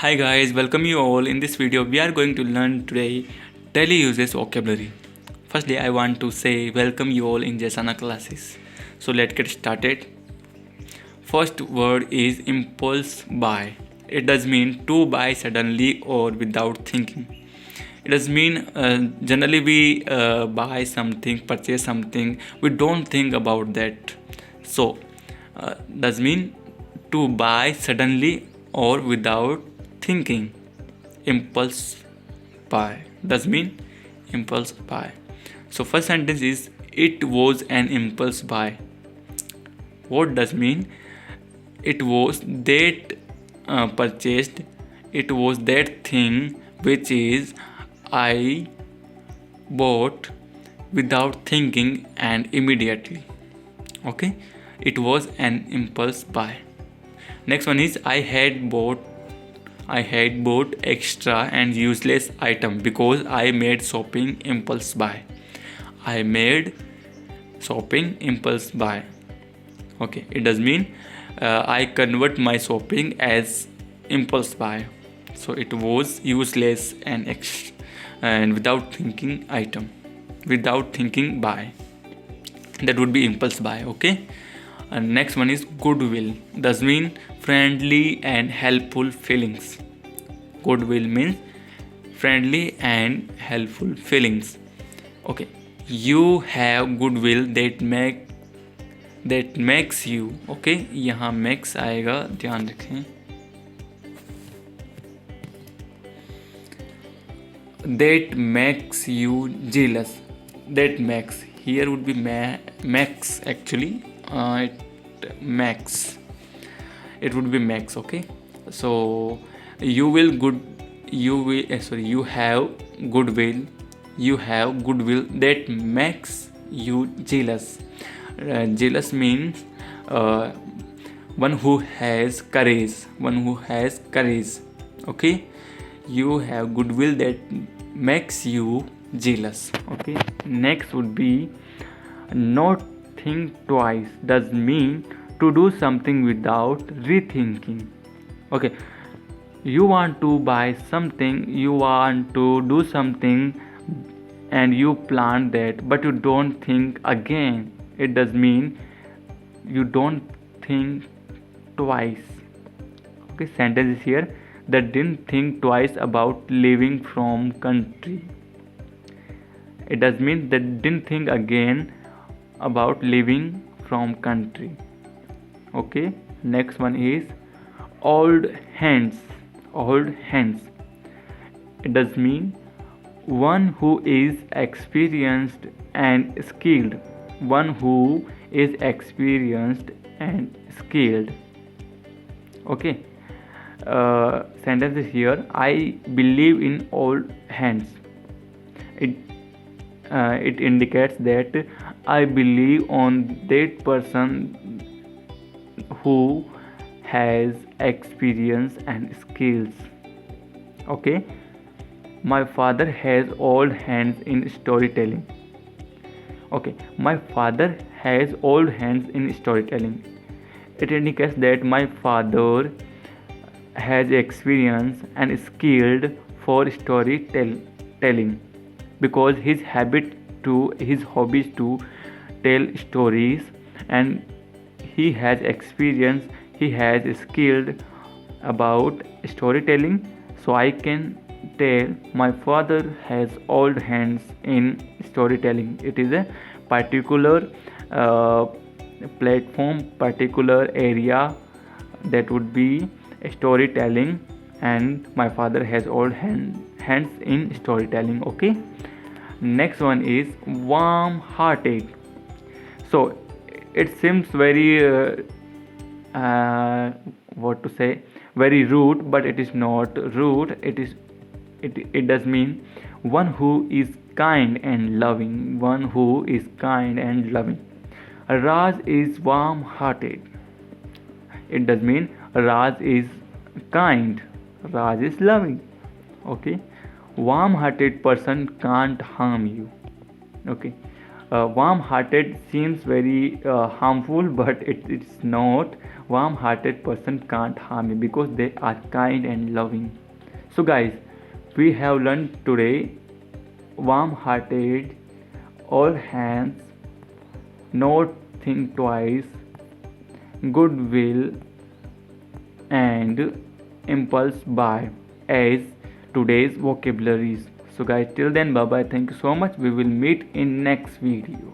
Hi guys, welcome you all. In this video we are going to learn today daily uses vocabulary. Firstly, I want to say welcome you all in Jaisana classes. So let's get started. First word is impulse buy. It does mean to buy suddenly or without thinking. It does mean generally we buy something, purchase something, we don't think about that. So does mean to buy suddenly or without thinking. Impulse buy does mean impulse buy. So first sentence is it was an impulse buy. What does mean? It was that purchased. It was that thing which is I bought without thinking and immediately. Okay, it was an impulse buy. Next one is I had bought extra and useless item because I made shopping impulse buy. I made shopping impulse buy. Okay, it does mean I convert my shopping as impulse buy. So it was useless and without thinking item, without thinking buy. That would be impulse buy. Okay. And next one is goodwill. Does mean friendly and helpful feelings. Goodwill means friendly and helpful feelings. Okay, you have goodwill that makes you. Okay, यहाँ makes आएगा, ध्यान रखें. That makes you jealous. That makes here would be max actually. It would be max. Okay, so you have goodwill that makes you jealous. Jealous means one who has courage. Okay, you have goodwill that makes you jealous. Okay, next would be not think twice. Does mean to do something without rethinking. Okay, you want to buy something, you want to do something and you plan that, but you don't think again. It does mean you don't think twice. Okay, sentence is here that didn't think twice about leaving from country. It does mean that didn't think again about leaving from country. Okay, next one is old hands. It does mean one who is experienced and skilled. Okay, sentence is here I believe in old hands. It indicates that I believe on that person who has experience and skills. Okay, my father has old hands in storytelling. Okay, my father has old hands in storytelling. It indicates that my father has experience and skilled for storytelling because his hobbies to tell stories, and he has experience, he has skilled about storytelling. So I can tell my father has old hands in storytelling. It is a particular platform, particular area that would be storytelling, and my father has old hands in storytelling. Okay, next one is warm hearted. So it seems very very rude, but it is not rude. It does mean one who is kind and loving. Raj is warm hearted. It does mean Raj is kind, Raj is loving. Okay, warm hearted person can't harm you. Okay, Warm-hearted seems very harmful, but it's not. Warm-hearted person can't harm you because they are kind and loving. So guys, we have learned today warm-hearted, all hands, not think twice, goodwill, and impulse buy as today's vocabularies. So guys, till then, bye bye, thank you so much, we will meet in next video.